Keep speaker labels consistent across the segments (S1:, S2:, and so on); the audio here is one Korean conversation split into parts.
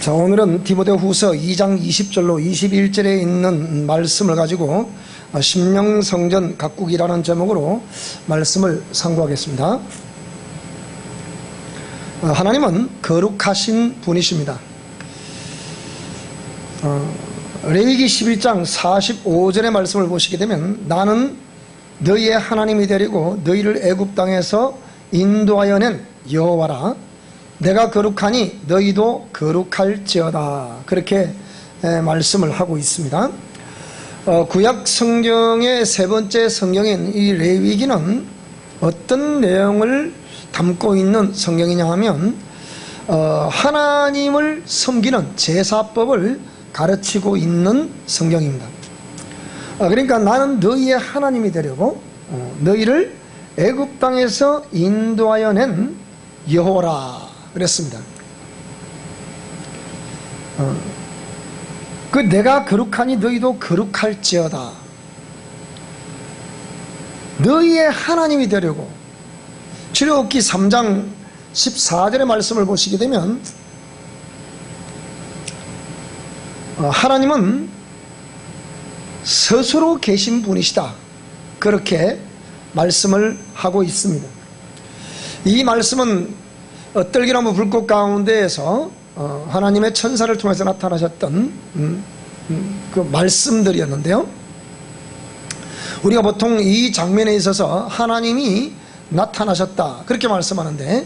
S1: 자, 오늘은 디모데후서 2장 20절로 21절에 있는 말씀을 가지고 심령성전 가꾸기라는 제목으로 말씀을 상고하겠습니다. 하나님은 거룩하신 분이십니다. 레위기 11장 45절의 말씀을 보시게 되면, 나는 너희의 하나님이 되리고 너희를 애굽 땅에서 인도하여 낸 여호와라. 내가 거룩하니 너희도 거룩할지어다. 그렇게 말씀을 하고 있습니다. 구약 성경의 세 번째 성경인 이 레위기는 어떤 내용을 담고 있는 성경이냐 하면, 하나님을 섬기는 제사법을 가르치고 있는 성경입니다. 그러니까 나는 너희의 하나님이 되려고 너희를 애굽 땅에서 인도하여 낸 여호와라 그랬습니다. 그 내가 거룩하니 너희도 거룩할지어다. 너희의 하나님이 되려고. 출애굽기 3장 14절의 말씀을 보시게 되면, 하나님은 스스로 계신 분이시다. 그렇게 말씀을 하고 있습니다. 이 말씀은 떨기나무 불꽃 가운데에서 하나님의 천사를 통해서 나타나셨던 그 말씀들이었는데요, 우리가 보통 이 장면에 있어서 하나님이 나타나셨다 그렇게 말씀하는데,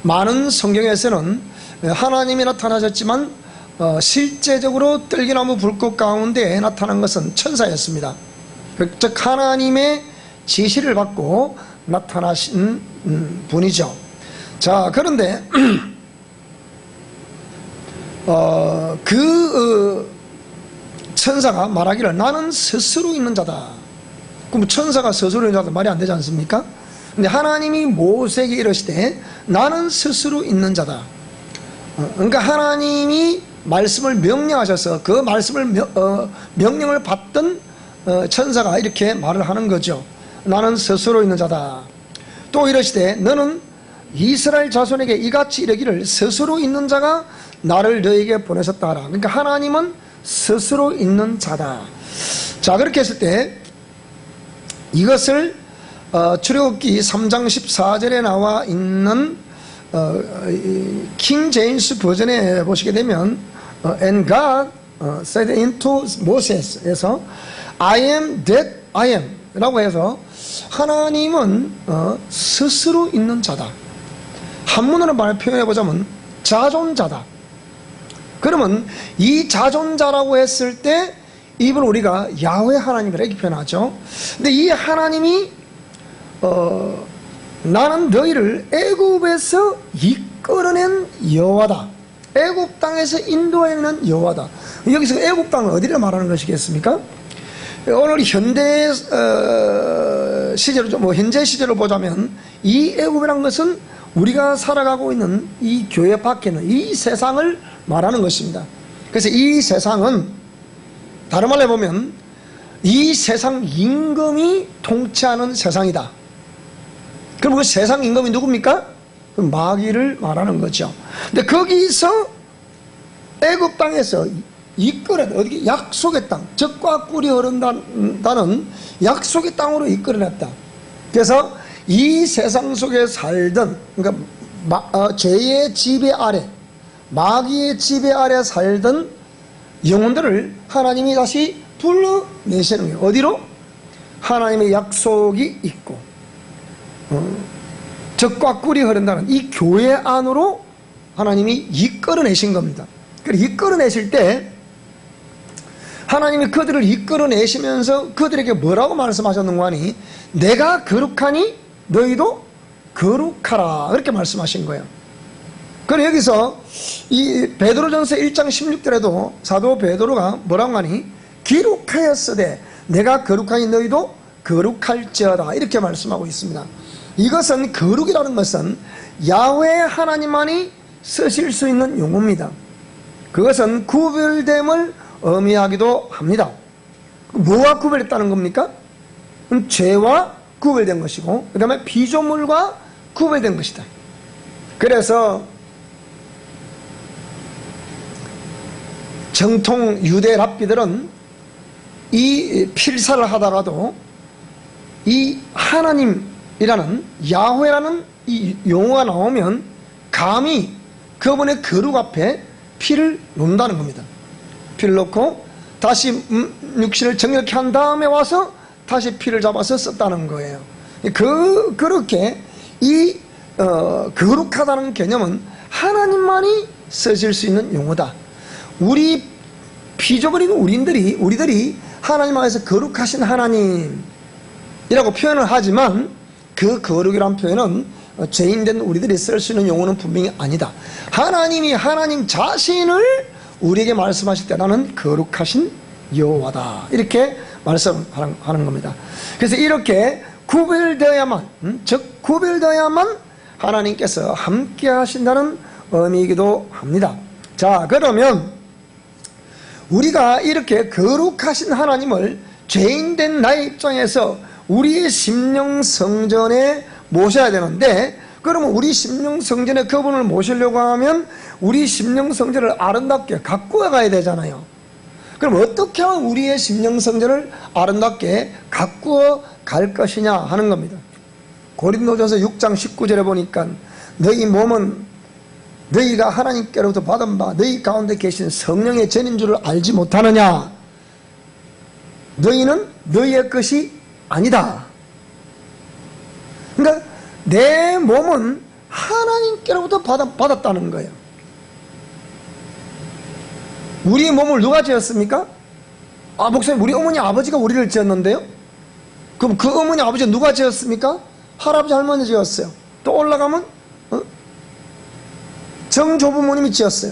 S1: 많은 성경에서는 하나님이 나타나셨지만 실제적으로 떨기나무 불꽃 가운데 나타난 것은 천사였습니다. 즉 하나님의 지시를 받고 나타나신 분이죠. 자, 그런데 천사가 말하기를 나는 스스로 있는 자다. 그럼 천사가 스스로 있는 자다 말이 안 되지 않습니까? 근데 하나님이 모세에게 이르시되 나는 스스로 있는 자다. 그러니까 하나님이 말씀을 명령하셔서 그 말씀을 명령을 받던 천사가 이렇게 말을 하는 거죠. 나는 스스로 있는 자다. 또 이르시되 너는 이스라엘 자손에게 이같이 이르기를 스스로 있는 자가 나를 너에게 보내셨다 하라. 그러니까 하나님은 스스로 있는 자다. 자, 그렇게 했을 때 이것을 출애굽기 3장 14절에 나와 있는 킹 제임스 버전에 보시게 되면 And God said unto Moses 에서 I am that I am 라고 해서 하나님은 스스로 있는 자다. 한문으로 표현해보자면 자존자다. 그러면 이 자존자라고 했을 때 이분 우리가 야훼 하나님이라 이렇게 표현하죠. 근데 이 하나님이 나는 너희를 애굽에서 이끌어낸 여호와다. 애굽 땅에서 인도하는 여호와다. 여기서 애굽 땅은 어디를 말하는 것이겠습니까? 오늘 현대 시제로, 현재 시제로 보자면 이 애굽이라는 것은 우리가 살아가고 있는 이 교회 밖에는 이 세상을 말하는 것입니다. 그래서 이 세상은 다른 말로 해보면 이 세상 임금이 통치하는 세상이다. 그럼 그 세상 임금이 누굽니까? 그 마귀를 말하는 거죠. 근데 거기서 애굽 땅에서 이끌어내, 어디 약속의 땅, 젖과 꿀이 흐른다는 약속의 땅으로 이끌어냈다. 그래서 이 세상 속에 살던, 그러니까 죄의 지배 아래, 마귀의 지배 아래 살던 영혼들을 하나님이 다시 불러내시는 거예요. 어디로? 하나님의 약속이 있고 젖과 꿀이 흐른다는 이 교회 안으로 하나님이 이끌어내신 겁니다. 그리고 이끌어내실 때 하나님이 그들을 이끌어내시면서 그들에게 뭐라고 말씀하셨는가 하니, 내가 거룩하니 너희도 거룩하라 그렇게 말씀하신 거예요. 그럼 여기서 이 베드로전서 1장 16절에도 사도 베드로가 뭐라고 하니, 기록하였으되 내가 거룩하니 너희도 거룩할지어다 이렇게 말씀하고 있습니다. 이것은 거룩이라는 것은 야훼 하나님만이 쓰실 수 있는 용어입니다. 그것은 구별됨을 의미하기도 합니다. 뭐와 구별했다는 겁니까? 죄와 구별된 것이고, 그 다음에 피조물과 구별된 것이다. 그래서 정통 유대 랍비들은 이 필사를 하다가도 이 하나님이라는 야훼라는 이 용어가 나오면 감히 그분의 거룩 앞에 피를 놓는다는 겁니다. 피를 놓고 다시 육신을 정결케 한 다음에 와서 다시 피를 잡아서 썼다는 거예요. 그렇게 이 거룩하다는 개념은 하나님만이 쓰실 수 있는 용어다. 우리 피조물인 우리들이 하나님 안에서 거룩하신 하나님이라고 표현을 하지만 그 거룩이란 표현은 죄인된 우리들이 쓸 수 있는 용어는 분명히 아니다. 하나님이 하나님 자신을 우리에게 말씀하실 때 나는 거룩하신 여호와다, 이렇게 말씀하는 겁니다. 그래서 이렇게 구별되어야만, 즉 구별되어야만 하나님께서 함께 하신다는 의미이기도 합니다. 자, 그러면 우리가 이렇게 거룩하신 하나님을 죄인된 나의 입장에서 우리의 심령 성전에 모셔야 되는데, 그러면 우리 심령 성전에 그분을 모시려고 하면 우리 심령 성전을 아름답게 가꾸어 가야 되잖아요. 그럼 어떻게 하면 우리의 심령 성전을 아름답게 가꾸어 갈 것이냐 하는 겁니다. 고린도전서 6장 19절에 보니까 너희 몸은 너희가 하나님께로부터 받은 바 너희 가운데 계신 성령의 전인 줄을 알지 못하느냐. 너희는 너희의 것이 아니다. 그러니까 내 몸은 하나님께로부터 받았다는 거예요. 우리 몸을 누가 지었습니까? 목사님, 우리 어머니 아버지가 우리를 지었는데요? 그럼 그 어머니 아버지가 누가 지었습니까? 할아버지 할머니 지었어요. 또 올라가면 정조부모님이 지었어요.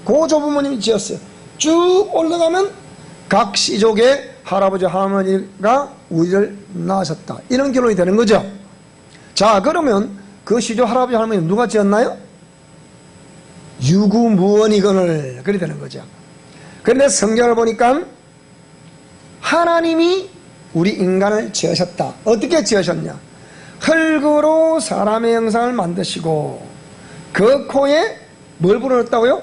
S1: 고조부모님이 지었어요. 쭉 올라가면 각 시족의 할아버지 할머니가 우리를 낳으셨다, 이런 결론이 되는 거죠. 자, 그러면 그 시족 할아버지 할머니 누가 지었나요? 유구무원이건을, 그리 되는 거죠. 그런데 성경을 보니까 하나님이 우리 인간을 지으셨다. 어떻게 지으셨냐? 흙으로 사람의 형상을 만드시고 그 코에 뭘 불어넣었다고요?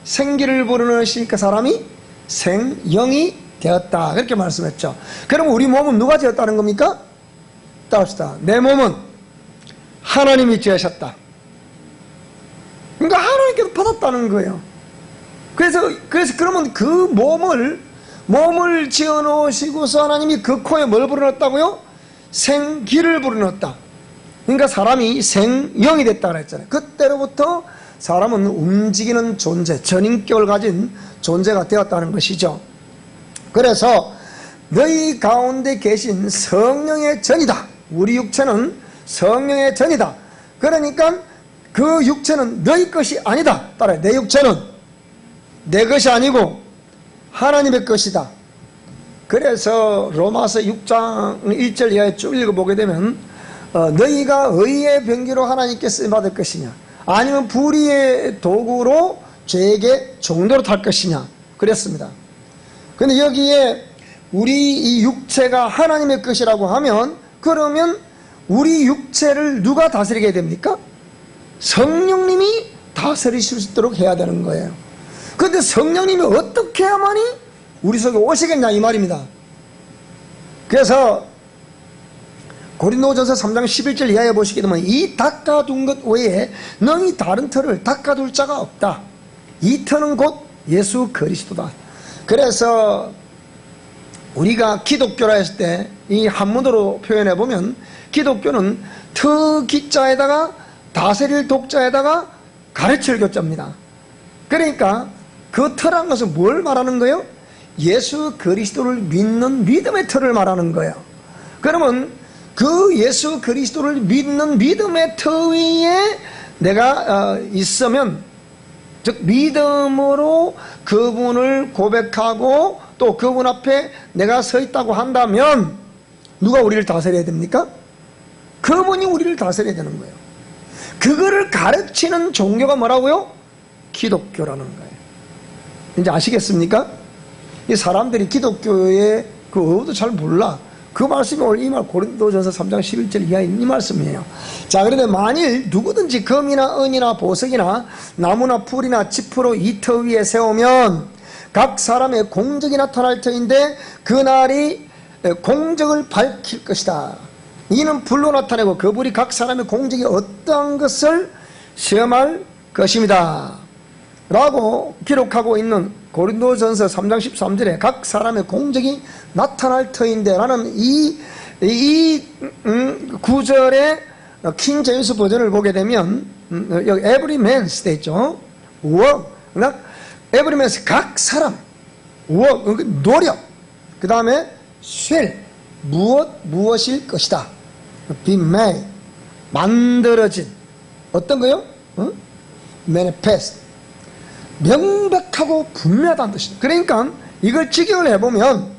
S1: 생기를 불어넣으시니까 사람이 생영이 되었다, 그렇게 말씀했죠. 그럼 우리 몸은 누가 지었다는 겁니까? 따릅시다. 내 몸은 하나님이 지으셨다. 그러니까 하나님께서 받았다는 거예요. 그래서 그러면 그 몸을 지어 놓으시고서 하나님이 그 코에 뭘 불어넣었다고요? 생기를 불어넣었다. 그러니까 사람이 생영이 됐다 그랬잖아요. 그때로부터 사람은 움직이는 존재, 전인격을 가진 존재가 되었다는 것이죠. 그래서 너희 가운데 계신 성령의 전이다. 우리 육체는 성령의 전이다. 그러니까 그 육체는 너희 것이 아니다. 따라요. 내 육체는 내 것이 아니고 하나님의 것이다. 그래서 로마서 6장 1절 이하에 쭉 읽어보게 되면 너희가 의의 병기로 하나님께 쓰임받을 것이냐, 아니면 불의의 도구로 죄에게 종도로 탈 것이냐 그랬습니다. 근데 여기에 우리 이 육체가 하나님의 것이라고 하면, 그러면 우리 육체를 누가 다스리게 됩니까? 성령님이 다스리실 수 있도록 해야 되는 거예요. 그런데 성령님이 어떻게 해야만이 우리 속에 오시겠냐 이 말입니다. 그래서 고린도전서 3장 11절 이하에 보시게 되면 이 닦아둔 것 외에 너희 다른 터를 닦아둘 자가 없다. 이 터는 곧 예수 그리스도다. 그래서 우리가 기독교라 했을 때 이 한문으로 표현해 보면 기독교는 터 기자에다가 다스릴 독자에다가 가르칠 교자입니다. 그러니까 그 터라는 것은 뭘 말하는 거예요? 예수 그리스도를 믿는 믿음의 터를 말하는 거예요. 그러면 그 예수 그리스도를 믿는 믿음의 터 위에 내가 있으면, 즉 믿음으로 그분을 고백하고 또 그분 앞에 내가 서 있다고 한다면 누가 우리를 다스려야 됩니까? 그분이 우리를 다스려야 되는 거예요. 그거를 가르치는 종교가 뭐라고요? 기독교라는 거예요. 이제 아시겠습니까? 이 사람들이 기독교의 그 의도도 잘 몰라. 그 말씀이 오늘 이 말 고린도전서 3장 11절 이하에 이 말씀이에요. 자, 그런데 만일 누구든지 금이나 은이나 보석이나 나무나 풀이나 지프로 이 터 위에 세우면 각 사람의 공적이 나타날 터인데 그날이 공적을 밝힐 것이다. 이는 불로 나타내고 그 불이 각 사람의 공적이 어떠한 것을 시험할 것입니다 라고 기록하고 있는 고린도전서 3장 13절에 각 사람의 공적이 나타날 터인데 라는 이 구절의 킹 제임스 버전을 보게 되면 여기 every man's 돼 있죠. work, 그러니까 every man's 각 사람, work, 노력, 그 다음에 shall, 무엇일 것이다. be made, 만들어진 어떤 거요? manifest, 명백하고 분명하다는 뜻입니다. 그러니까 이걸 직역을 해보면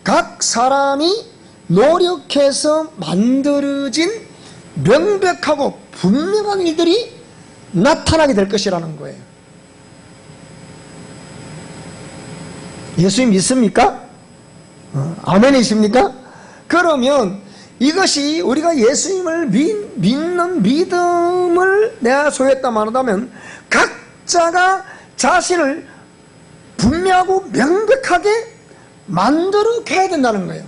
S1: 각 사람이 노력해서 만들어진 명백하고 분명한 일들이 나타나게 될 것이라는 거예요. 예수님 믿습니까? 아멘이십니까? 그러면 이것이 우리가 예수님을 믿는 믿음을 내가 소유했다 말한다면 각자가 자신을 분명하고 명백하게 만들어 가야 된다는 거예요.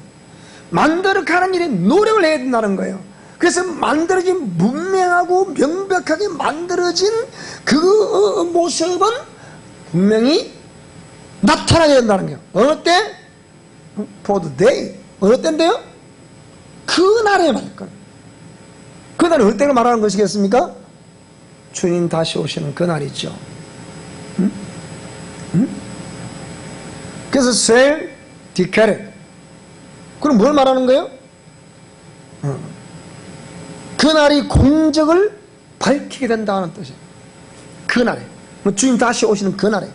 S1: 만들어 가는 일에 노력을 해야 된다는 거예요. 그래서 만들어진 분명하고 명백하게 만들어진 그 모습은 분명히 나타나야 된다는 거예요. 어느 때? For the day. 어느 때인데요? 그날에 말할 거예요. 그날이 어느 때를 말하는 것이겠습니까? 주님 다시 오시는 그날이죠. 그래서 shall declare. 그럼 뭘 말하는 거예요? 그날이 공적을 밝히게 된다는 뜻이에요. 그날에. 주님 다시 오시는 그날에.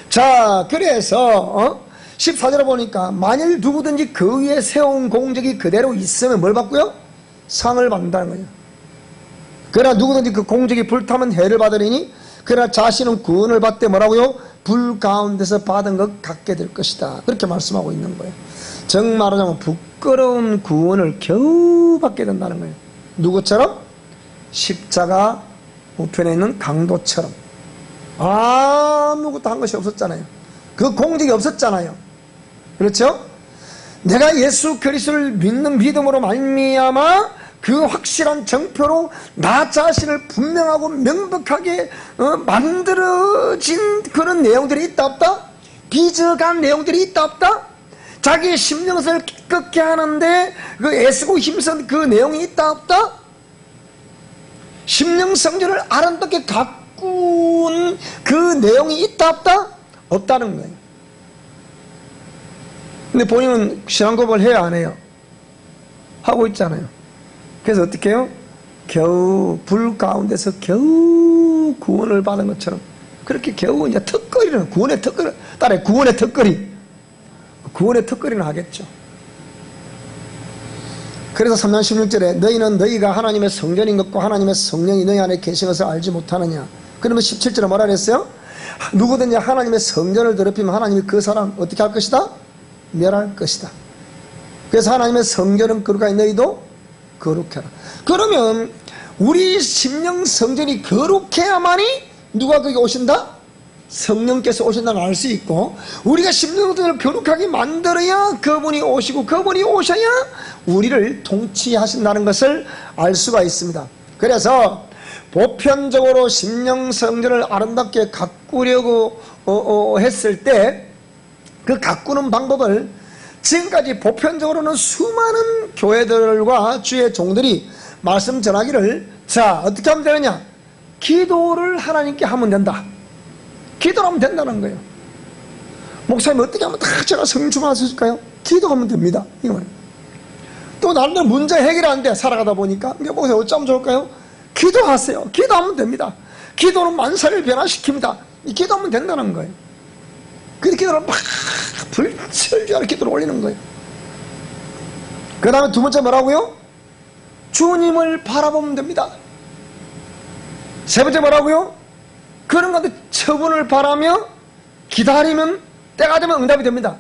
S1: 자, 그래서 14절에 보니까 만일 누구든지 그 위에 세운 공적이 그대로 있으면 뭘 받고요? 상을 받는다는 거예요. 그러나 누구든지 그 공적이 불타면 해를 받으리니 그러나 자신은 구원을 받되 뭐라고요? 불 가운데서 받은 것 같게 될 것이다. 그렇게 말씀하고 있는 거예요. 정말하자면 부끄러운 구원을 겨우 받게 된다는 거예요. 누구처럼? 십자가 우편에 있는 강도처럼. 아무것도 한 것이 없었잖아요. 그 공적이 없었잖아요. 그렇죠? 내가 예수 그리스도를 믿는 믿음으로 말미암아 그 확실한 정표로 나 자신을 분명하고 명백하게 만들어진 그런 내용들이 있다 없다? 빚어간 내용들이 있다 없다? 자기의 심령을 깨끗게 하는데 그 애쓰고 힘쓴 그 내용이 있다 없다? 심령 성전을 아름답게 가꾼 그 내용이 있다 없다? 없다는 거예요. 근데 본인은 신앙고백을 해야 안 해요? 하고 있잖아요. 그래서 어떻게 해요? 겨우 불 가운데서 겨우 구원을 받은 것처럼 그렇게 겨우 이제 턱걸이는 구원의 턱걸이 따라 구원의 턱걸이는 하겠죠. 그래서 3장 16절에 너희는 너희가 하나님의 성전인 것과 하나님의 성령이 너희 안에 계신 것을 알지 못하느냐. 그러면 17절에 뭐라 그랬어요? 누구든지 하나님의 성전을 더럽히면 하나님이 그 사람 어떻게 할 것이다? 멸할 것이다. 그래서 하나님의 성전은 거룩하니 너희도 거룩해라. 그러면 우리 심령 성전이 거룩해야만이 누가 거기 오신다? 성령께서 오신다는 걸 알 수 있고, 우리가 심령을 거룩하게 만들어야 그분이 오시고 그분이 오셔야 우리를 통치하신다는 것을 알 수가 있습니다. 그래서 보편적으로 심령 성전을 아름답게 가꾸려고 했을 때 그 가꾸는 방법을 지금까지 보편적으로는 수많은 교회들과 주의 종들이 말씀 전하기를, 자 어떻게 하면 되느냐? 기도를 하나님께 하면 된다. 기도를 하면 된다는 거예요. 목사님 어떻게 하면 다 제가 성령 충만할 수 있을까요? 기도하면 됩니다. 이거 또 나름대로 문제 해결이 안 돼. 살아가다 보니까. 목사님 어쩌면 좋을까요? 기도하세요. 기도하면 됩니다. 기도는 만사를 변화시킵니다. 기도하면 된다는 거예요. 그 기도를 막 불철주야로 기도를 올리는 거예요. 그 다음에 두 번째 뭐라고요? 주님을 바라보면 됩니다. 세 번째 뭐라고요? 그런 가운데 처분을 바라며 기다리면 때가 되면 응답이 됩니다.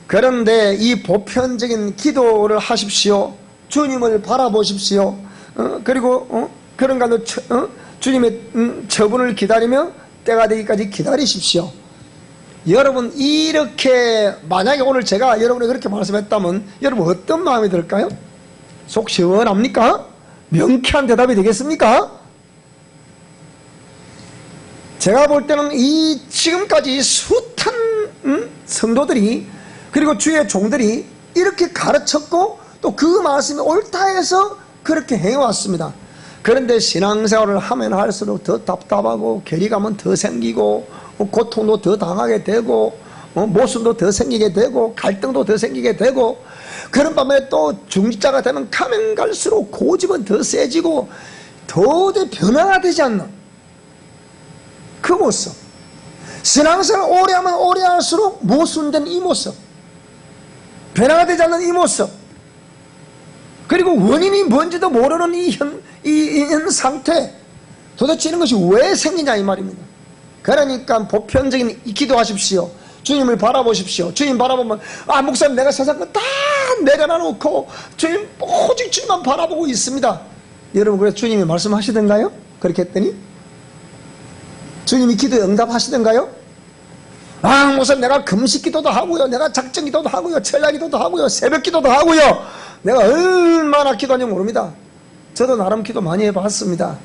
S1: 그런데 이 보편적인 기도를 하십시오. 주님을 바라보십시오. 그리고 그런 가운데 주님의 처분을 기다리며 때가 되기까지 기다리십시오. 여러분 이렇게 만약에 오늘 제가 여러분에게 그렇게 말씀했다면 여러분 어떤 마음이 들까요? 속 시원합니까? 명쾌한 대답이 되겠습니까? 제가 볼 때는 이 지금까지 숱한 성도들이 그리고 주의 종들이 이렇게 가르쳤고 또 그 말씀이 옳다 해서 그렇게 해왔습니다. 그런데 신앙생활을 하면 할수록 더 답답하고 괴리감은 더 생기고 고통도 더 당하게 되고 모순도 더 생기게 되고 갈등도 더 생기게 되고 그런 반면에 또 중직자가 되면 가면 갈수록 고집은 더 세지고 도저히 변화가 되지 않는 그 모습, 신앙생활을 오래 하면 오래 할수록 모순된 이 모습, 변화가 되지 않는 이 모습, 그리고 원인이 뭔지도 모르는 이 현 상태, 도대체 이런 것이 왜 생기냐 이 말입니다. 그러니까 보편적인 기도하십시오. 주님을 바라보십시오. 주님 바라보면 목사님 내가 세상 거 다 내려놔놓고 주님 오직 주님만 바라보고 있습니다. 여러분 그래서 주님이 말씀하시던가요? 그렇게 했더니 주님이 기도에 응답하시던가요? 목사님 내가 금식 기도도 하고요, 내가 작정 기도도 하고요, 철야 기도도 하고요, 새벽 기도도 하고요, 내가 얼마나 기도하는지 모릅니다. 저도 나름 기도 많이 해봤습니다.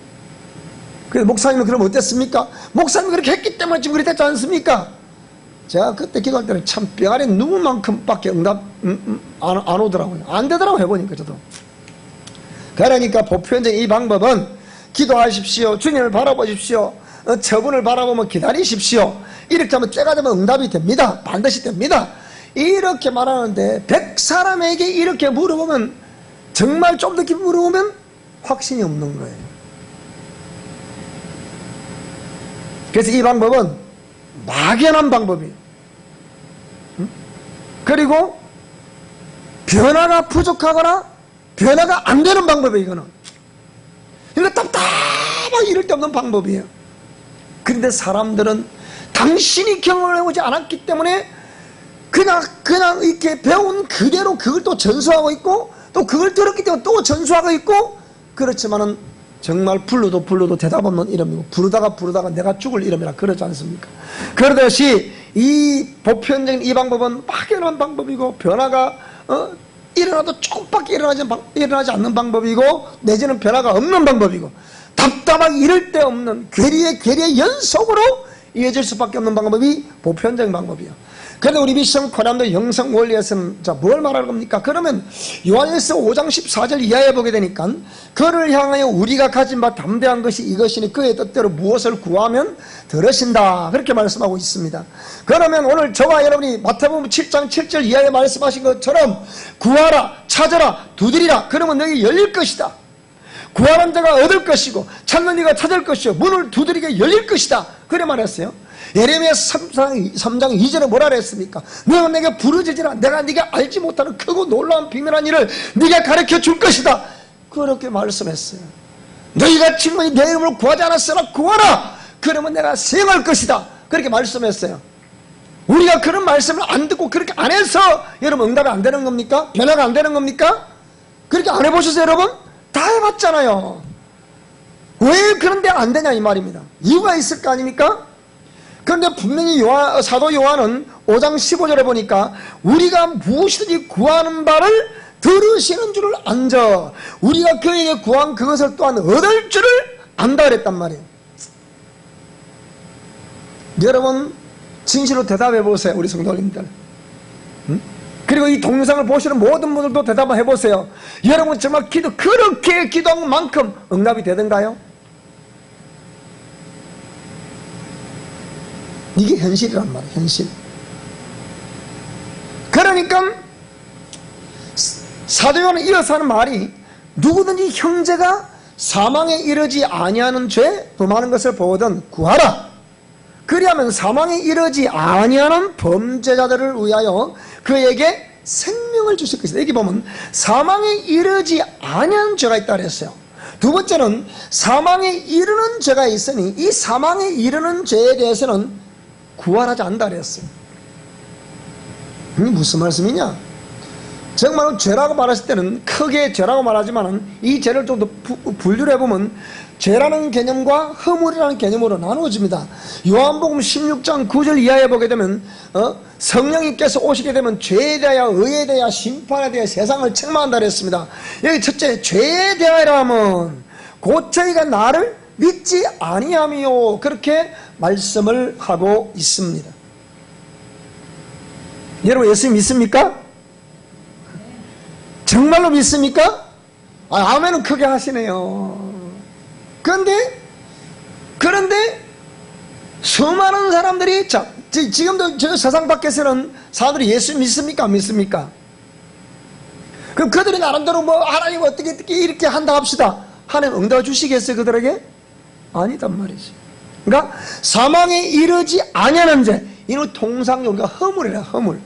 S1: 그래서 목사님은 그럼 어땠습니까? 목사님이 그렇게 했기 때문에 지금 그렇게 됐지 않습니까? 제가 그때 기도할 때는 참 뼈아래 누구만큼밖에 응답 안 오더라고요. 안 되더라고요. 해보니까 저도. 그러니까 보편적인 이 방법은 기도하십시오, 주님을 바라보십시오, 저분을 바라보면 기다리십시오, 이렇게 하면 때가 되면 응답이 됩니다. 반드시 됩니다. 이렇게 말하는데 100사람에게 이렇게 물어보면, 정말 좀 더 깊이 물어보면 확신이 없는 거예요. 그래서 이 방법은 막연한 방법이에요. 그리고 변화가 부족하거나 변화가 안 되는 방법이에요. 이거는 그러니까 답답하게 이럴 데 없는 방법이에요. 그런데 사람들은 당신이 경험을 해보지 않았기 때문에 그냥 이렇게 배운 그대로 그걸 또 전수하고 있고, 또 그걸 들었기 때문에 또 전수하고 있고, 그렇지만은 정말 불러도 대답 없는 이름이고, 부르다가 내가 죽을 이름이라 그러지 않습니까? 그러듯이 이 보편적인 이 방법은 막연한 방법이고, 변화가 일어나도 조금밖에 일어나지 않는 방법이고, 내지는 변화가 없는 방법이고, 답답하게 이럴 데 없는 괴리의 연속으로 이어질 수밖에 없는 방법이 보편적인 방법이에요. 그런데 우리 미션 코리안도 영성 원리에서는 뭘 말하는 겁니까? 그러면 요한일서 5장 14절 이하에 보게 되니까, 그를 향하여 우리가 가진 바 담대한 것이 이것이니 그의 뜻대로 무엇을 구하면 들으신다, 그렇게 말씀하고 있습니다. 그러면 오늘 저와 여러분이 마태복음 7장 7절 이하에 말씀하신 것처럼 구하라, 찾아라, 두드리라, 그러면 너에게 열릴 것이다. 구하는 자가 얻을 것이고 찾는 이가 찾을 것이요 문을 두드리게 열릴 것이다, 그래 말했어요. 예레미야 3장 2절에 뭐라 그랬습니까? 너가 내게 부르짖으라, 내가 네가 알지 못하는 크고 놀라운 비밀한 일을 네가 가르쳐 줄 것이다, 그렇게 말씀했어요. 너희가 친구니 내 이름을 구하지 않았으나 구하라, 그러면 내가 수행할 것이다, 그렇게 말씀했어요. 우리가 그런 말씀을 안 듣고 그렇게 안 해서 여러분 응답이 안 되는 겁니까? 변화가 안 되는 겁니까? 그렇게 안 해보셨어요 여러분? 다 해봤잖아요. 왜 그런데 안 되냐 이 말입니다. 이유가 있을 거 아닙니까? 그런데 분명히 사도 요한은 5장 15절에 보니까 우리가 무엇이든지 구하는 바를 들으시는 줄을 안저, 우리가 그에게 구한 그것을 또한 얻을 줄을 안다 그랬단 말이에요. 여러분 진실로 대답해 보세요, 우리 성도님들. 그리고 이 동영상을 보시는 모든 분들도 대답을 해보세요. 여러분 정말 그렇게 기도한 만큼 응답이 되던가요? 이게 현실이란 말이에요, 현실. 그러니까 사도 요한은 이어서 하는 말이, 누구든지 형제가 사망에 이르지 아니하는 죄 더 많은 것을 보거든 구하라, 그리하면 사망에 이르지 아니하는 범죄자들을 위하여 그에게 생명을 주실 것이다. 여기 보면 사망에 이르지 아니하는 죄가 있다 그랬어요. 두 번째는 사망에 이르는 죄가 있으니 이 사망에 이르는 죄에 대해서는 구하지 않는다 그랬어요. 이게 무슨 말씀이냐? 정말 죄라고 말했을 때는 크게 죄라고 말하지만 이 죄를 좀 더 분류를 해보면 죄라는 개념과 허물이라는 개념으로 나누어집니다. 요한복음 16장 9절 이하에 보게 되면 성령님께서 오시게 되면 죄에 대하여 의에 대하여 심판에 대하여 세상을 책망한다 그랬습니다. 여기 첫째 죄에 대하여 하면 곧 저희가 나를 믿지 아니하며 그렇게 말씀을 하고 있습니다. 여러분 예수 믿습니까? 정말로 믿습니까? 아멘은 크게 하시네요. 그런데 수많은 사람들이 지금도 저 세상 밖에서는 사람들이 예수 믿습니까? 안 믿습니까? 그럼 그들이 나름대로 하나님 어떻게 이렇게 한다 합시다. 하나님 응답 주시겠어요 그들에게? 아니단 말이지. 그러니까 사망에 이르지 아니하는 죄, 이는 통상 우리가 허물이라 허물.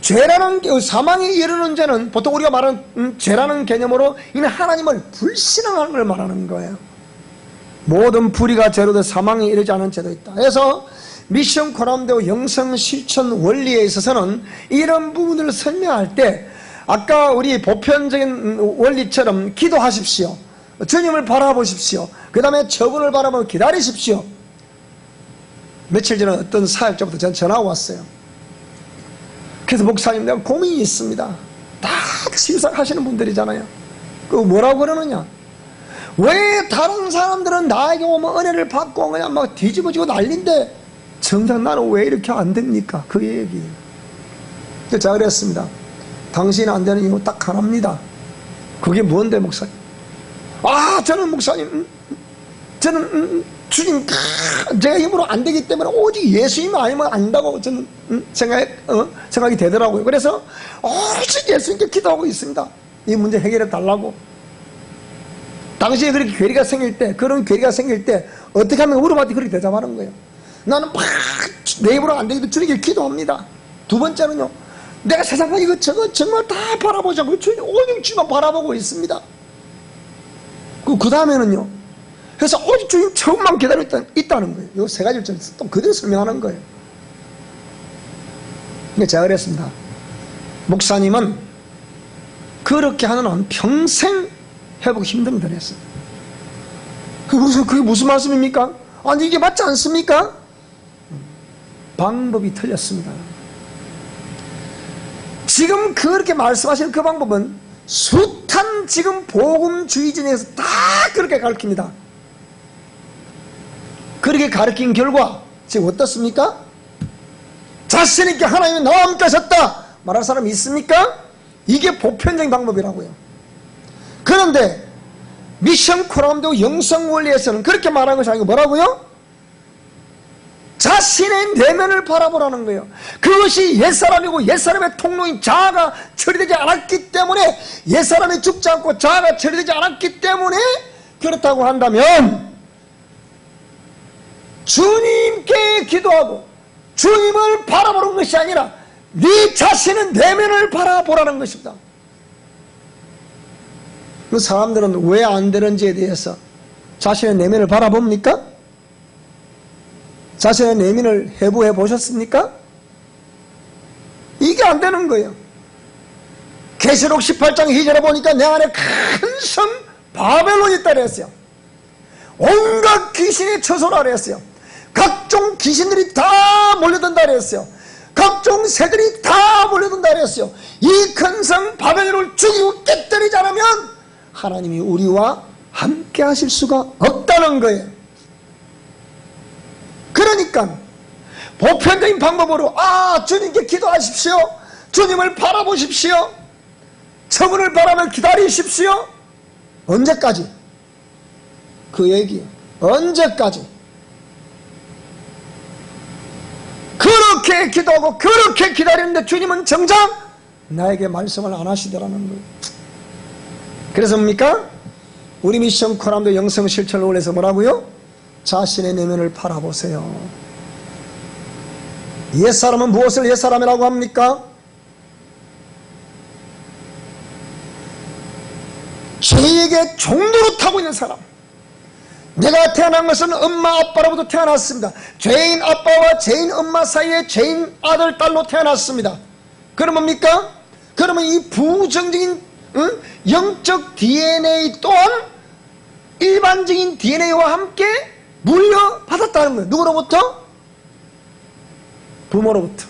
S1: 죄라는 사망에 이르는 죄는 보통 우리가 말하는 죄라는 개념으로 이는 하나님을 불신앙하는 걸 말하는 거예요. 모든 불의가 죄로 돼 사망에 이르지 않은 죄도 있다. 그래서 미션 코람데오 영성 실천 원리에 있어서는 이런 부분을 설명할 때 아까 우리 보편적인 원리처럼 기도하십시오. 주님을 바라보십시오. 그 다음에 저분을 바라보고 기다리십시오. 며칠 전에 어떤 사역자부터 저한테 전화가 왔어요. 그래서 목사님 내가 고민이 있습니다. 다 신사하시는 분들이잖아요. 그 뭐라고 그러느냐, 왜 다른 사람들은 나에게 오면 은혜를 받고 그냥 막 뒤집어지고 난린데 정작 나는 왜 이렇게 안 됩니까? 그 얘기예요. 제가 그랬습니다. 당신이 안 되는 이유 딱 하나입니다. 그게 뭔데 목사님? 저는 목사님 저는 주님 제가 힘으로 안 되기 때문에 오직 예수님 아니면 안 된다고 저는 생각이 되더라고요. 그래서 오직 예수님께 기도하고 있습니다. 이 문제 해결해 달라고. 당시에 그렇게 괴리가 생길 때, 그런 괴리가 생길 때 어떻게 하면 우리한테 그렇게 대답하는 거예요. 나는 막 내 힘으로 안 되기도 주님께 기도합니다. 두 번째는요, 내가 세상과 이것저것 정말 다 바라보지 않고 주님 오직 주님만 바라보고 있습니다. 그 다음에는요, 그래서 오직 주님 처음만 기다리고 있다는 거예요. 이 세 가지를 또 그대로 설명하는 거예요. 근데 제가 그랬습니다. 목사님은 그렇게 하는 한 평생 해보기 힘듭니다. 그랬어요. 그게 무슨 말씀입니까? 아니 이게 맞지 않습니까? 방법이 틀렸습니다. 지금 그렇게 말씀하시는 그 방법은 숱한 지금 복음주의진에서 다 그렇게 가르칩니다. 그렇게 가르친 결과 지금 어떻습니까? 자신있게 하나님이 나와 함께 하셨다 말할 사람이 있습니까? 이게 보편적인 방법이라고요. 그런데 미션 코람데오 영성원리에서는 그렇게 말하는 것이 아니고 뭐라고요? 자신의 내면을 바라보라는 거예요. 그것이 옛사람이고 옛사람의 통로인 자아가 처리되지 않았기 때문에, 옛사람이 죽지 않고 자아가 처리되지 않았기 때문에 그렇다고 한다면 주님께 기도하고 주님을 바라보는 것이 아니라 네 자신의 내면을 바라보라는 것입니다. 그 사람들은 왜 안 되는지에 대해서 자신의 내면을 바라봅니까? 자신의 내면을 해부해 보셨습니까? 이게 안 되는 거예요. 계시록 18장 2절에 보니까 내 안에 큰 성 바벨론이 있다 그랬어요. 온갖 귀신이 처소라 그랬어요. 각종 귀신들이 다 몰려든다 그랬어요. 각종 새들이 다 몰려든다 그랬어요. 이 큰 성 바벨론을 죽이고 깨뜨리지 않으면 하나님이 우리와 함께 하실 수가 없다는 거예요. 그러니까 보편적인 방법으로 주님께 기도하십시오, 주님을 바라보십시오, 저분을 바라며 기다리십시오. 언제까지? 그 얘기예요. 언제까지? 그렇게 기도하고 그렇게 기다리는데 주님은 정작 나에게 말씀을 안 하시더라는 거예요. 그래서 뭡니까? 우리 미션 코람데오 영성 실천을 원해서 뭐라고요? 자신의 내면을 바라보세요. 옛사람은 무엇을 옛사람이라고 합니까? 죄에게 종로로 타고 있는 사람. 내가 태어난 것은 엄마 아빠로부터 태어났습니다. 죄인 아빠와 죄인 엄마 사이에 죄인 아들 딸로 태어났습니다. 그럼 뭡니까? 그러면 이 부정적인 영적 DNA 또한 일반적인 DNA와 함께 물려받았다는 거예요. 누구로부터? 부모로부터.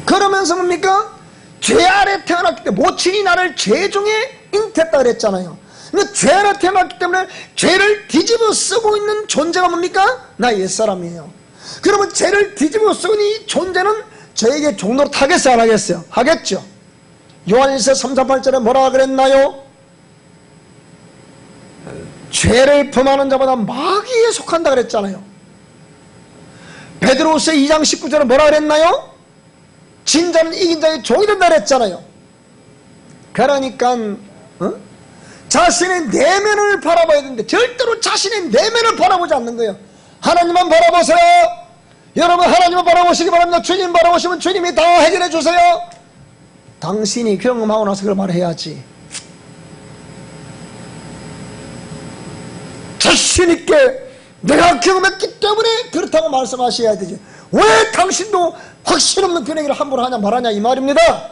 S1: 그러면서 뭡니까? 죄 아래 태어났기 때문에 모친이 나를 죄 중에 잉태했다 그랬잖아요. 근데 죄 아래 태어났기 때문에 죄를 뒤집어 쓰고 있는 존재가 뭡니까? 나 옛사람이에요. 그러면 죄를 뒤집어 쓰고 있는 이 존재는 저에게 종노릇 하겠어요? 안 하겠어요? 하겠죠. 요한일서 3, 4, 8절에 뭐라 그랬나요? 죄를 범하는 자보다 마귀에 속한다 그랬잖아요. 베드로후서 2장 19절에 뭐라 그랬나요? 진자는 이긴 자의 종이 된다 그랬잖아요. 그러니까 자신의 내면을 바라봐야 되는데 절대로 자신의 내면을 바라보지 않는 거예요. 하나님만 바라보세요. 여러분 하나님만 바라보시기 바랍니다. 주님 바라보시면 주님이 다 해결해 주세요. 당신이 경험하고 나서 그걸 말해야지. 자신있게 내가 경험했기 때문에 그렇다고 말씀하셔야 되지. 왜 당신도 확신 없는 그런 얘기를 함부로 하냐 말하냐 이 말입니다.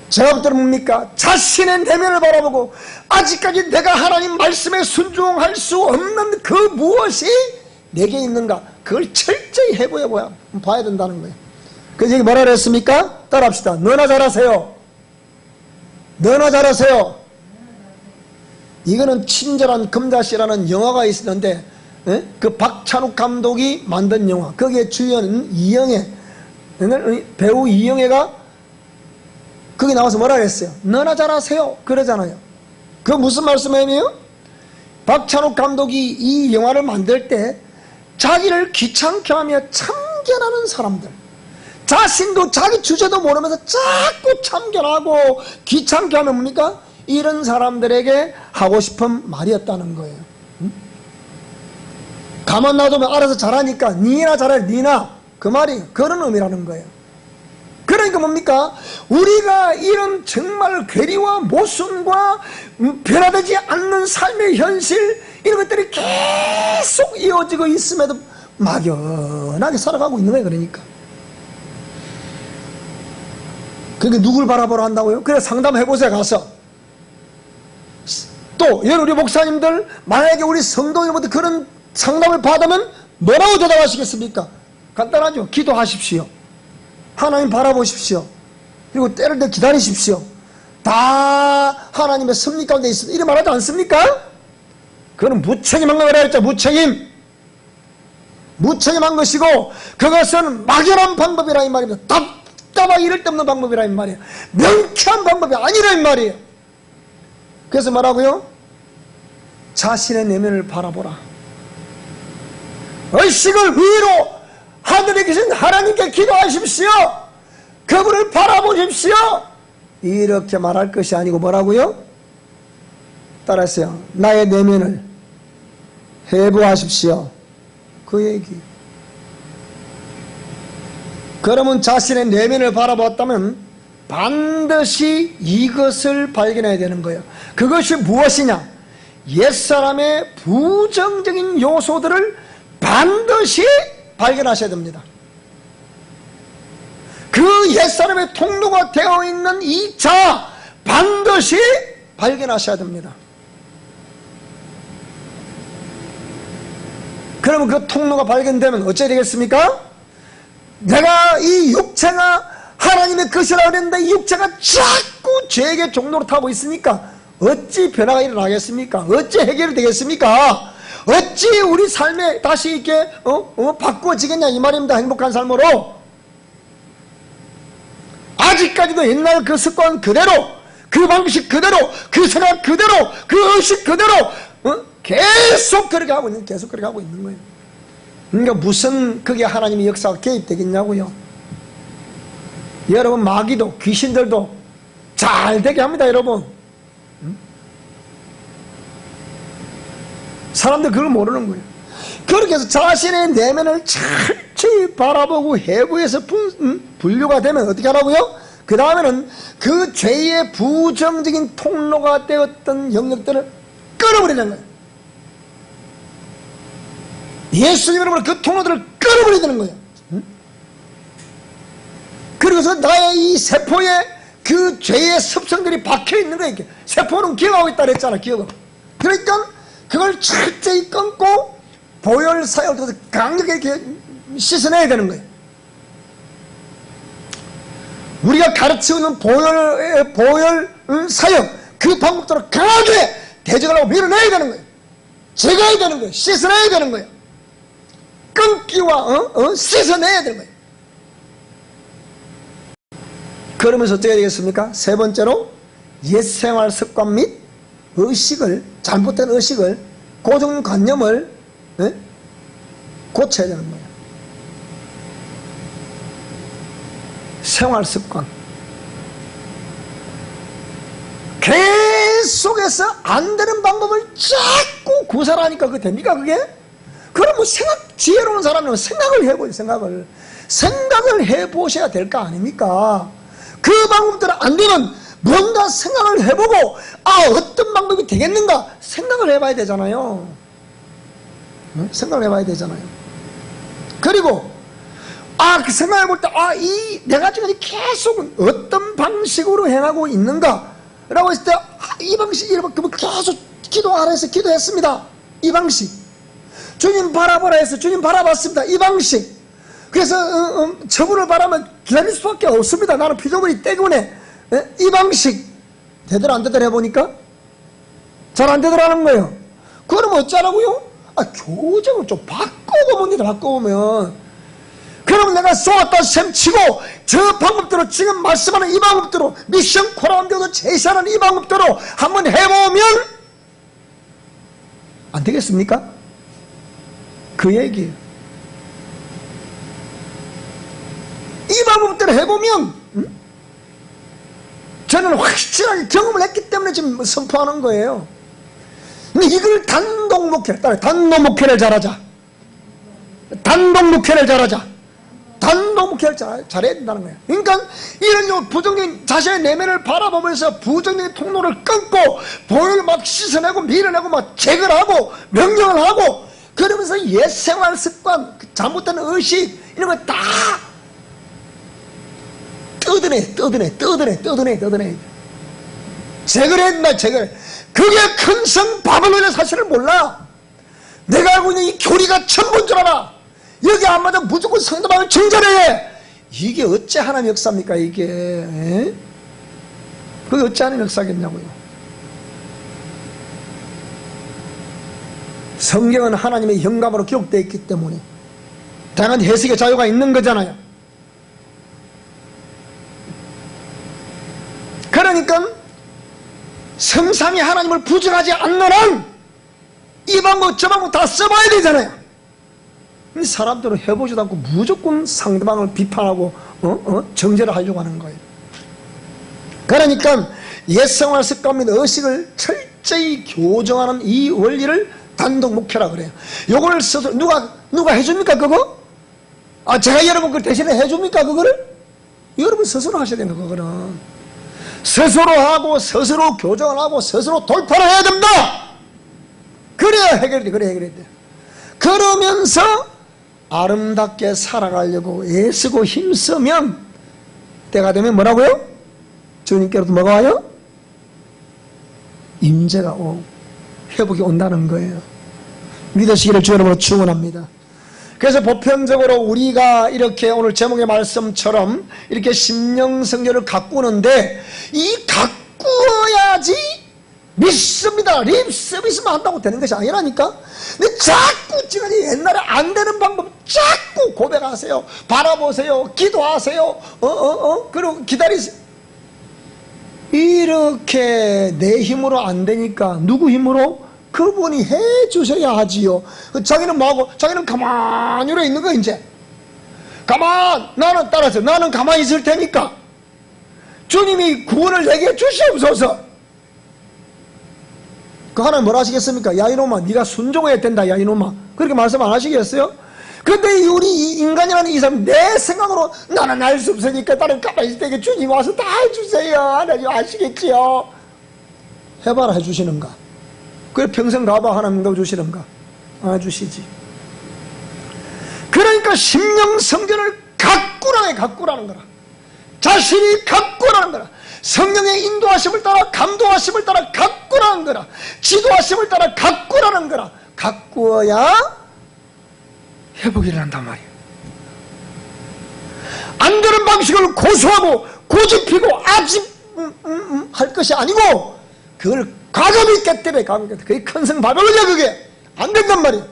S1: 제가 볼 때는 뭡니까? 자신의 내면을 바라보고 아직까지 내가 하나님 말씀에 순종할 수 없는 그 무엇이 내게 있는가 그걸 철저히 봐야 된다는 거예요. 그래서 여기 뭐라 그랬습니까? 따라합시다. 너나 잘하세요. 너나 잘하세요. 이거는 친절한 금자씨라는 영화가 있었는데 그 박찬욱 감독이 만든 영화, 거기에 주연 이영애, 배우 이영애가 거기 나와서 뭐라 그랬어요? 너나 잘하세요 그러잖아요. 그 무슨 말씀이에요? 박찬욱 감독이 이 영화를 만들 때 자기를 귀찮게 하며 참견하는 사람들, 자신도 자기 주제도 모르면서 자꾸 참견하고 귀찮게 하면 뭡니까? 이런 사람들에게 하고 싶은 말이었다는 거예요. 가만 놔두면 알아서 잘하니까 니나 잘해 니나 그 말이 그런 의미라는 거예요. 그러니까 뭡니까? 우리가 이런 정말 괴리와 모순과 변화되지 않는 삶의 현실 이런 것들이 계속 이어지고 있음에도 막연하게 살아가고 있는 거예요. 그러니까 누굴 바라보러 한다고요? 그래 상담해보세요. 가서 또 우리 목사님들 만약에 우리 성도 여러분들 그런 상담을 받으면 뭐라고 대답하시겠습니까? 간단하죠. 기도하십시오. 하나님 바라보십시오. 그리고 때를 때 기다리십시오. 다 하나님의 섭리 가운데 있습니다. 이런 말하지 않습니까? 그건 무책임한 거라 했죠. 무책임한 것이고 그것은 막연한 방법이라 이 말입니다. 답답하게 이럴 데 없는 방법이라 이 말이에요. 명쾌한 방법이 아니라 이 말이에요. 그래서 뭐라고요? 자신의 내면을 바라보라. 의식을 위로 하늘에 계신 하나님께 기도하십시오. 그분을 바라보십시오. 이렇게 말할 것이 아니고 뭐라고요? 따라하세요. 나의 내면을 해부하십시오. 그 얘기. 그러면 자신의 내면을 바라보았다면 반드시 이것을 발견해야 되는 거예요. 그것이 무엇이냐? 옛사람의 부정적인 요소들을 반드시 발견하셔야 됩니다. 그 옛사람의 통로가 되어 있는 이 자 반드시 발견하셔야 됩니다. 그러면 그 통로가 발견되면 어찌 되겠습니까? 내가 이 육체가 하나님의 것이라고 그랬는데 이 육체가 자꾸 죄에게 종노릇하고 있으니까 어찌 변화가 일어나겠습니까? 어찌 해결이 되겠습니까? 어찌 우리 삶에 다시 이렇게 바꾸어지겠냐 이 말입니다. 행복한 삶으로. 아직까지도 옛날 그 습관 그대로, 그 방식 그대로, 그 생각 그대로, 그 의식 그대로 계속 그렇게 하고 있는 거예요. 그러니까 무슨 그게 하나님의 역사가 개입되겠냐고요. 여러분 마귀도 귀신들도 잘 되게 합니다. 여러분 사람들 그걸 모르는 거예요. 그렇게 해서 자신의 내면을 철저히 바라보고 해부해서 분류가 되면 어떻게 하라고요? 그 다음에는 그 죄의 부정적인 통로가 되었던 영역들을 끊어버리는 거예요. 예수님으로 그 통로들을 끊어버리는 거예요. 그래서 나의 이 세포에 그 죄의 습성들이 박혀있는 거야. 이렇게. 세포는 기억하고 있다 그랬잖아. 기억은. 그러니까 그걸 철저히 끊고 보혈 사역을 통해서 강력하게 이렇게 씻어내야 되는 거예요. 우리가 가르치는 보혈 사역, 그 방법대로 강하게 대적을 하고 밀어내야 되는 거예요. 제거해야 되는 거예요. 씻어내야 되는 거예요. 끊기와 씻어내야 되는 거예요. 그러면서 어떻게 되겠습니까? 세 번째로 옛생활 습관 및 의식을, 잘못된 의식을, 고정관념을 고쳐야 되는 거예요. 생활습관. 계속해서 안 되는 방법을 자꾸 구사하니까 그게 됩니까, 그게? 그럼 뭐 지혜로운 사람은 생각을 해보죠, 생각을 해보셔야 될 거 아닙니까? 그 방법대로 안 되면 뭔가 생각을 해보고, 어떤 방법이 되겠는가? 생각을 해봐야 되잖아요. 생각을 해봐야 되잖아요. 그리고, 그 생각해 볼 때, 내가 지금 계속 어떤 방식으로 행하고 있는가? 라고 했을 때, 이 방식, 그러면 계속 기도하라 해서 기도했습니다. 이 방식. 주님 바라보라 해서 주님 바라봤습니다. 이 방식. 그래서, 저분을 바라면 기다릴 수밖에 없습니다. 나는 피조물이 때문에. 이 방식. 되더라, 안 되더라 해보니까? 잘 안 되더라는 거예요. 그러면 어쩌라고요? 교정을 좀 바꿔보면. 그럼 내가 쏘았다 셈치고 저 방법대로 지금 말씀하는 이 방법대로 미션 코라운데도 제시하는 이 방법대로 한번 해보면 안 되겠습니까? 그 얘기예요. 이 방법대로 해보면 저는 확실하게 경험을 했기 때문에 지금 선포하는 거예요. 근데 이걸 단독 목회를 따라 단독 목회를 잘하자. 단독 목회를 잘하자. 단독 목회를 잘해야 된다는 거예요. 그러니까 이런 부정적인 자신의 내면을 바라보면서 부정적인 통로를 끊고 보혈을 막 씻어내고 밀어내고 막 제거를 하고 명령을 하고 그러면서 옛생활 습관, 잘못된 의식 이런 거 다 뜯어내. 제거를 해야 된다. 제거를. 그게 큰 성 바벨론의 사실을 몰라. 내가 알고 있는 이 교리가 전부인 줄 알아. 여기 안 맞아 무조건 상대방을 정절해야 해. 이게 어째 하나님 역사입니까 이게? 그게 어째 하나님 역사겠냐고요. 성경은 하나님의 영감으로 기록되어 있기 때문에 다양한 해석의 자유가 있는 거잖아요. 그러니까 성삼이 하나님을 부정하지 않는 한 이 방법 저 방법 다 써봐야 되잖아요. 사람들은 해보지도 않고 무조건 상대방을 비판하고 정죄를 하려고 하는 거예요. 그러니까 옛생활 습관 및 의식을 철저히 교정하는 이 원리를 단독 목회라 그래요. 요걸 스스로 누가 해줍니까 그거? 제가 여러분 그 대신에 해줍니까 그거를? 여러분 스스로 하셔야 되는 거거든. 스스로 하고 스스로 교정을 하고 스스로 돌파를 해야 됩니다. 그래야 해결이 돼. 그래야 해결이 돼. 그러면서 아름답게 살아가려고 애쓰고 힘쓰면 때가 되면 뭐라고요? 주님께로도 뭐가 와요? 임재가 오고 회복이 온다는 거예요. 믿으시기를 주 이름으로 축원합니다. 그래서 보편적으로 우리가 이렇게 오늘 제목의 말씀처럼 이렇게 심령성결을 가꾸는데 이 가꾸어야지 믿습니다. 립서비스만 한다고 되는 것이 아니라니까. 근데 자꾸 지금 옛날에 안 되는 방법 자꾸 고백하세요. 바라보세요. 기도하세요. 그리고 기다리세요. 이렇게 내 힘으로 안 되니까 누구 힘으로? 그분이 해주셔야 하지요. 자기는 뭐하고? 자기는 가만히 있는 거 이제. 나는 따라서 나는 가만히 있을 테니까 주님이 구원을 내게 주시옵소서. 그 하나님 뭐라 하시겠습니까? 야 이놈아 네가 순종해야 된다. 야 이놈아 그렇게 말씀 안 하시겠어요? 근데 우리 인간이라는 이 사람 내 생각으로 나는 알 수 없으니까 나는 가만히 있을 때 주님 와서 다 해주세요. 하나님 아시겠지요? 해봐라 해주시는가? 그래 평생 가봐 하나님 주시는가? 안 해주시지. 그러니까 심령 성전을 가꾸라는 거라. 자신이 갖고라는 거라. 성령의 인도하심을 따라, 감동하심을 따라 갖고라는 거라. 지도하심을 따라 갖고라는 거라. 가꾸어야 회복이 일어난단 말이에요. 안 되는 방식을 고수하고 고집피고 할 것이 아니고 그걸 과감히 깨뜨려. 그게 큰성바벨론이야. 그게 안 된단 말이에요.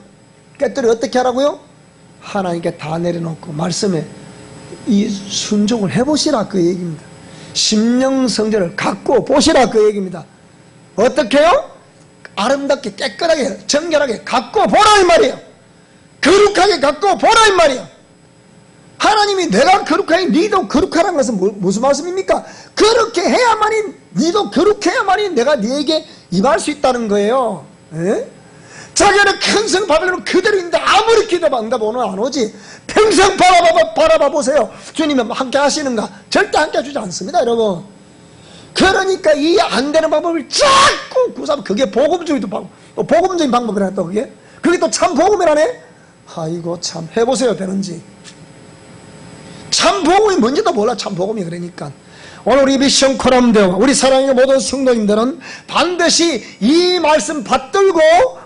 S1: 깨뜨려 어떻게 하라고요? 하나님께 다 내려놓고 말씀에 이 순종을 해보시라 그 얘기입니다. 심령성전을 갖고 보시라 그 얘기입니다. 어떻게 해요? 아름답게 깨끗하게 정결하게 갖고 보라 이 말이에요. 거룩하게 갖고 보라 이 말이에요. 하나님이 내가 거룩하니 니도 거룩하라는 것은 무슨 말씀입니까? 그렇게 해야만이, 니도 거룩해야만이 내가 니에게 임할 수 있다는 거예요. 에? 자기는 큰 성 바벨론 그대로 있는데 아무리 기도해봐 응답 오늘 안 오지. 평생 바라봐 보세요. 주님이 함께 하시는가? 절대 함께 해주지 않습니다 여러분. 그러니까 이 안 되는 방법을 자꾸 구사하면 그게 복음적인 방법이라 또 그게 또 참 복음이라네. 아이고 참 해보세요 되는지. 참 복음이 뭔지도 몰라. 참 복음이. 그러니까 오늘 우리 미션 코람대와 우리 사랑하는 모든 성도님들은 반드시 이 말씀 받들고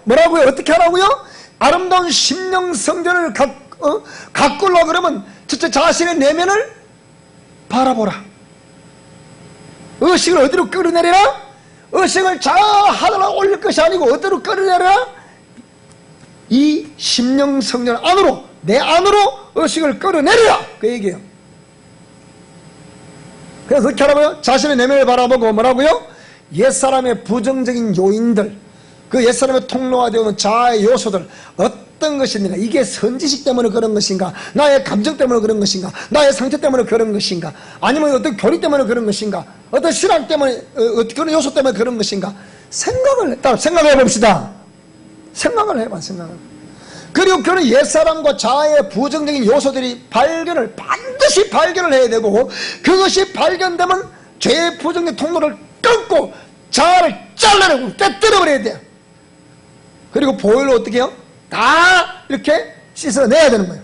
S1: 뭐라고요? 어떻게 하라고요? 아름다운 심령 성전을 가꾸려고 그러면 첫째 자신의 내면을 바라보라. 의식을 어디로 끌어내려라? 의식을 저 하늘로 올릴 것이 아니고 어디로 끌어내려라? 이 심령 성전 안으로, 내 안으로 의식을 끌어내려라 그 얘기예요. 그래서 어떻게 하라고요? 자신의 내면을 바라보고 뭐라고요? 옛사람의 부정적인 요인들, 그 옛사람의 통로가 되어오는 자아의 요소들 어떤 것입니까? 이게 선지식 때문에 그런 것인가? 나의 감정 때문에 그런 것인가? 나의 상태 때문에 그런 것인가? 아니면 어떤 교리 때문에 그런 것인가? 어떤 신앙 때문에 그런 요소 때문에 그런 것인가? 생각해 봅시다. 생각을 해봐. 그리고 그런 옛사람과 자아의 부정적인 요소들이 반드시 발견을 해야 되고, 그것이 발견되면 죄의 부정적인 통로를 끊고 자아를 잘라내고 깨뜨려버려야 돼요. 그리고 보혈로 어떻게 해요? 다 이렇게 씻어내야 되는 거예요.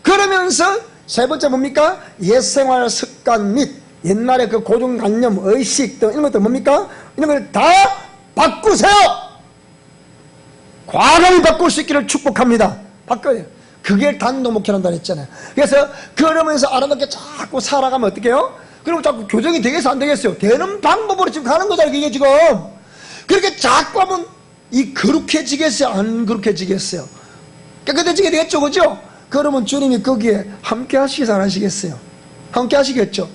S1: 그러면서 세 번째 뭡니까? 옛생활 습관 및 옛날의 그 고정관념, 의식 등 이런 것들 뭡니까? 이런 걸 다 바꾸세요. 과감히 바꿀 수 있기를 축복합니다. 바꿔요. 그게 단독 목회한다 했잖아요. 그래서 그러면서 아름답게 자꾸 살아가면 어떻게 해요? 그리고 자꾸 교정이 되겠어 안 되겠어요? 되는 방법으로 지금 가는 거잖아요. 그게 지금 그렇게 자꾸 하면 이 거룩해지겠어요? 안 거룩해지겠어요? 깨끗해지게 되겠죠? 그죠? 그러면 주님이 거기에 함께 하시겠어요? 안 하시겠어요? 함께 하시겠죠?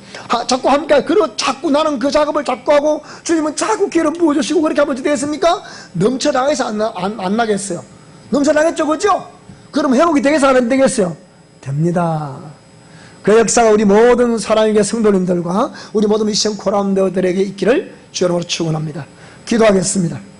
S1: 자꾸 함께, 그리고 자꾸 나는 그 작업을 자꾸 하고 주님은 자꾸 기름 부어주시고 그렇게 하면 어떻게 되겠습니까? 넘쳐나게서 안 나겠어요? 넘쳐나겠죠? 그죠? 그럼 회복이 되겠어요? 안 되겠어요? 됩니다. 그 역사가 우리 모든 사랑의 성도님들과 우리 모든 미션 코람데어들에게 있기를 주여로 축원합니다. 기도하겠습니다.